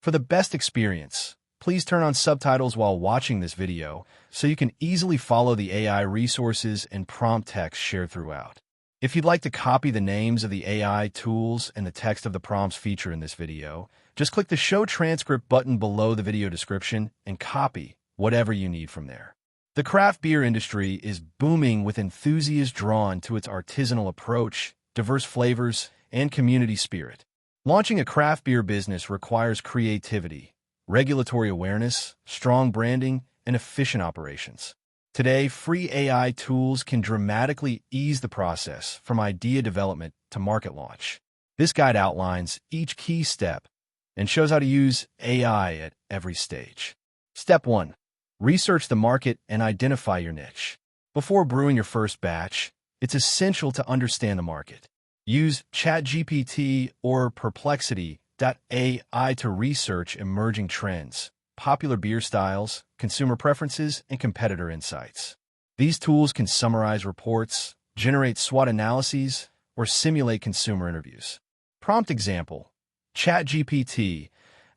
For the best experience, please turn on subtitles while watching this video so you can easily follow the AI resources and prompt text shared throughout. If you'd like to copy the names of the AI tools and the text of the prompts featured in this video, just click the Show Transcript button below the video description and copy whatever you need from there. The craft beer industry is booming with enthusiasts drawn to its artisanal approach, diverse flavors, and community spirit. Launching a craft beer business requires creativity, regulatory awareness, strong branding, and efficient operations. Today, free AI tools can dramatically ease the process from idea development to market launch. This guide outlines each key step and shows how to use AI at every stage. Step 1. Research the market and identify your niche. Before brewing your first batch, it's essential to understand the market. Use ChatGPT or Perplexity.ai to research emerging trends, popular beer styles, consumer preferences, and competitor insights. These tools can summarize reports, generate SWOT analyses, or simulate consumer interviews. Prompt example: ChatGPT,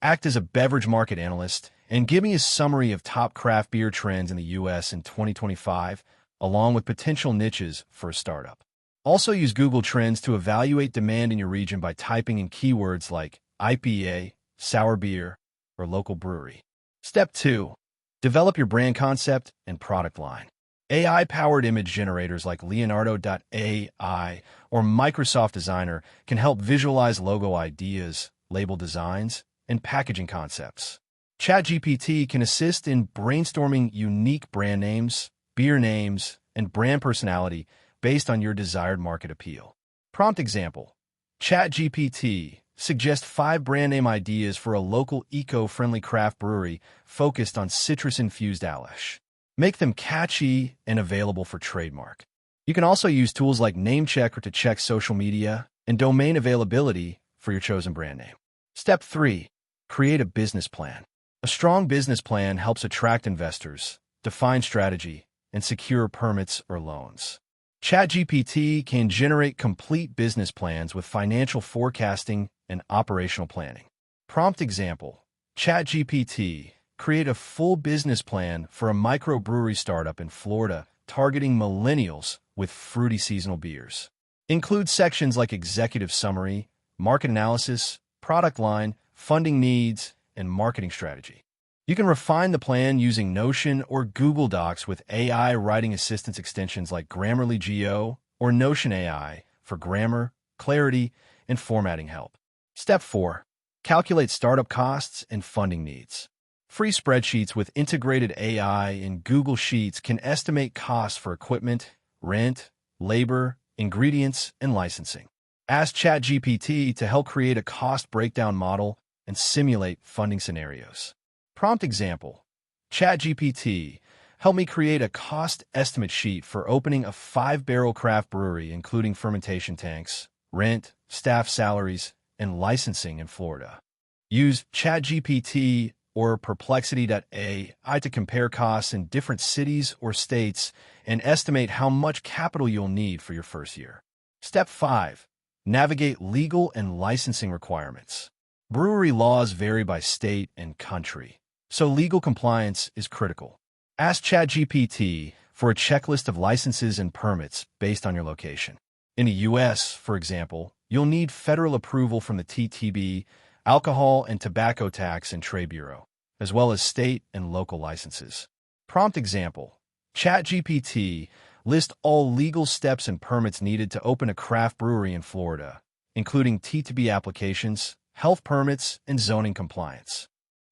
act as a beverage market analyst and give me a summary of top craft beer trends in the U.S. in 2025, along with potential niches for a startup. Also use Google Trends to evaluate demand in your region by typing in keywords like IPA, sour beer, or local brewery. Step 2. Develop your brand concept and product line. AI-powered image generators like Leonardo.ai or Microsoft Designer can help visualize logo ideas, label designs, and packaging concepts. ChatGPT can assist in brainstorming unique brand names, beer names, and brand personality based on your desired market appeal. Prompt example: ChatGPT, suggest 5 brand name ideas for a local eco-friendly craft brewery focused on citrus-infused Alesh. Make them catchy and available for trademark. You can also use tools like NameChecker to check social media and domain availability for your chosen brand name. Step 3. Create a business plan. A strong business plan helps attract investors, define strategy, and secure permits or loans. ChatGPT can generate complete business plans with financial forecasting and operational planning. Prompt example: ChatGPT, create a full business plan for a microbrewery startup in Florida targeting millennials with fruity seasonal beers. Include sections like executive summary, market analysis, product line, funding needs, and marketing strategy. You can refine the plan using Notion or Google Docs with AI writing assistance extensions like Grammarly Go or Notion AI for grammar, clarity, and formatting help. Step 4. Calculate startup costs and funding needs. Free spreadsheets with integrated AI in Google Sheets can estimate costs for equipment, rent, labor, ingredients, and licensing. Ask ChatGPT to help create a cost breakdown model and simulate funding scenarios. Prompt example: ChatGPT, help me create a cost estimate sheet for opening a 5-barrel craft brewery including fermentation tanks, rent, staff salaries, and licensing in Florida. Use ChatGPT or Perplexity.ai to compare costs in different cities or states and estimate how much capital you'll need for your first year. Step 5. Navigate legal and licensing requirements. Brewery laws vary by state and country, so legal compliance is critical. Ask ChatGPT for a checklist of licenses and permits based on your location. In the U.S., for example, you'll need federal approval from the TTB, Alcohol and Tobacco Tax and Trade Bureau, as well as state and local licenses. Prompt example: ChatGPT, list all legal steps and permits needed to open a craft brewery in Florida, including TTB applications, health permits, and zoning compliance.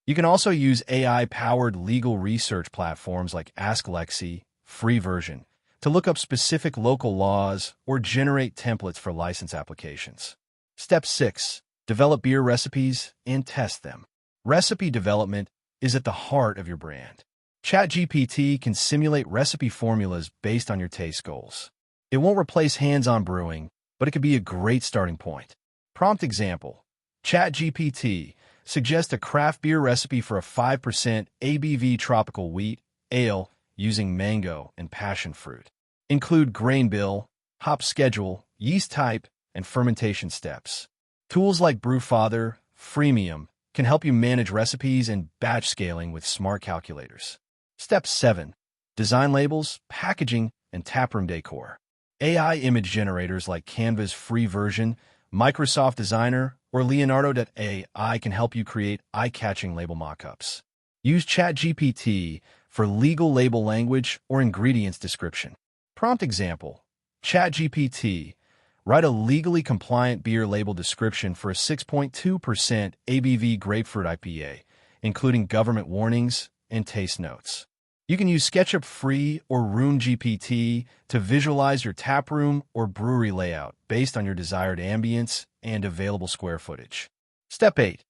You can also use AI-powered legal research platforms like Ask Lexi, free version, to look up specific local laws or generate templates for license applications. Step 6. Develop beer recipes and test them. Recipe development is at the heart of your brand. ChatGPT can simulate recipe formulas based on your taste goals. It won't replace hands-on brewing, but it could be a great starting point. Prompt example: ChatGPT, suggest a craft beer recipe for a 5% ABV tropical wheat ale using mango and passion fruit. Include grain bill, hop schedule, yeast type, and fermentation steps. Tools like Brewfather, Freemium, can help you manage recipes and batch scaling with smart calculators. Step 7. Design labels, packaging, and taproom decor. AI image generators like Canva's free version, Microsoft Designer, or Leonardo.ai can help you create eye-catching label mockups. Use ChatGPT for legal label language or ingredients description. Prompt example. ChatGPT, write a legally compliant beer label description for a 6.2% ABV grapefruit IPA, including government warnings and taste notes. You can use SketchUp Free or Room GPT to visualize your taproom or brewery layout based on your desired ambience and available square footage. Step 8.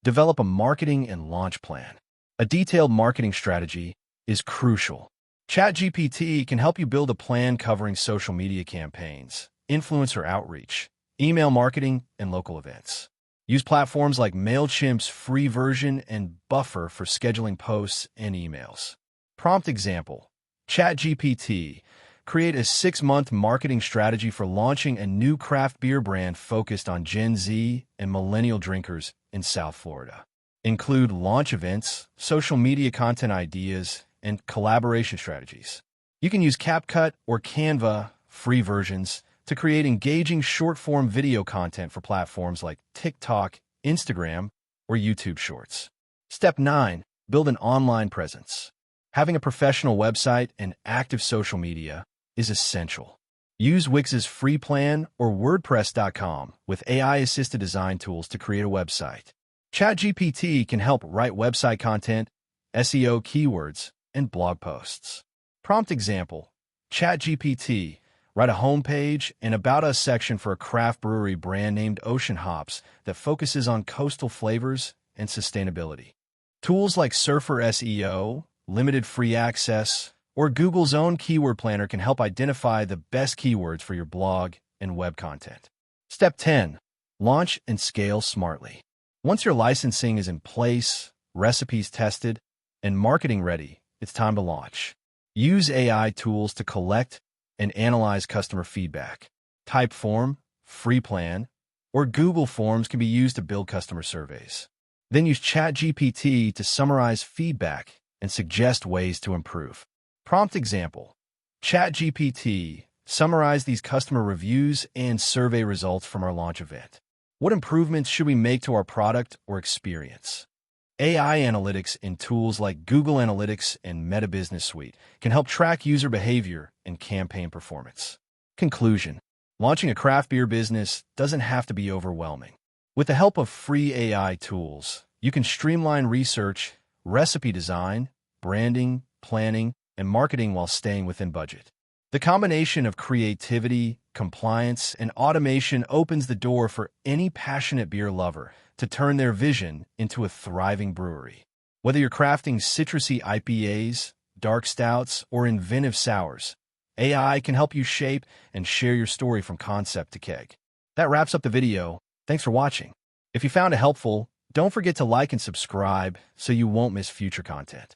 Develop a marketing and launch plan. A detailed marketing strategy is crucial. ChatGPT can help you build a plan covering social media campaigns, influencer outreach, email marketing, and local events. Use platforms like MailChimp's free version and Buffer for scheduling posts and emails. Prompt example. ChatGPT, create a 6-month marketing strategy for launching a new craft beer brand focused on Gen Z and millennial drinkers in South Florida. Include launch events, social media content ideas, and collaboration strategies. You can use CapCut or Canva, free versions, to create engaging short-form video content for platforms like TikTok, Instagram, or YouTube Shorts. Step 9. Build an online presence. Having a professional website and active social media is essential. Use Wix's free plan or WordPress.com with AI-assisted design tools to create a website. ChatGPT can help write website content, SEO keywords, and blog posts. Prompt example. ChatGPT, write a homepage and About Us section for a craft brewery brand named Ocean Hops that focuses on coastal flavors and sustainability. Tools like Surfer SEO, Limited Free Access, or Google's own keyword planner can help identify the best keywords for your blog and web content. Step 10. Launch and scale smartly. Once your licensing is in place, recipes tested, and marketing ready, it's time to launch. Use AI tools to collect and analyze customer feedback. Typeform, Free Plan, or Google Forms can be used to build customer surveys. Then use ChatGPT to summarize feedback and suggest ways to improve. Prompt example. ChatGPT, summarize these customer reviews and survey results from our launch event. What improvements should we make to our product or experience? AI analytics in tools like Google Analytics and Meta Business Suite can help track user behavior and campaign performance. Conclusion. Launching a craft beer business doesn't have to be overwhelming. With the help of free AI tools, you can streamline research, recipe design, branding, planning, and marketing while staying within budget. The combination of creativity, compliance, and automation opens the door for any passionate beer lover to turn their vision into a thriving brewery. Whether you're crafting citrusy IPAs, dark stouts, or inventive sours, AI can help you shape and share your story from concept to keg. That wraps up the video. Thanks for watching. If you found it helpful, don't forget to like and subscribe so you won't miss future content.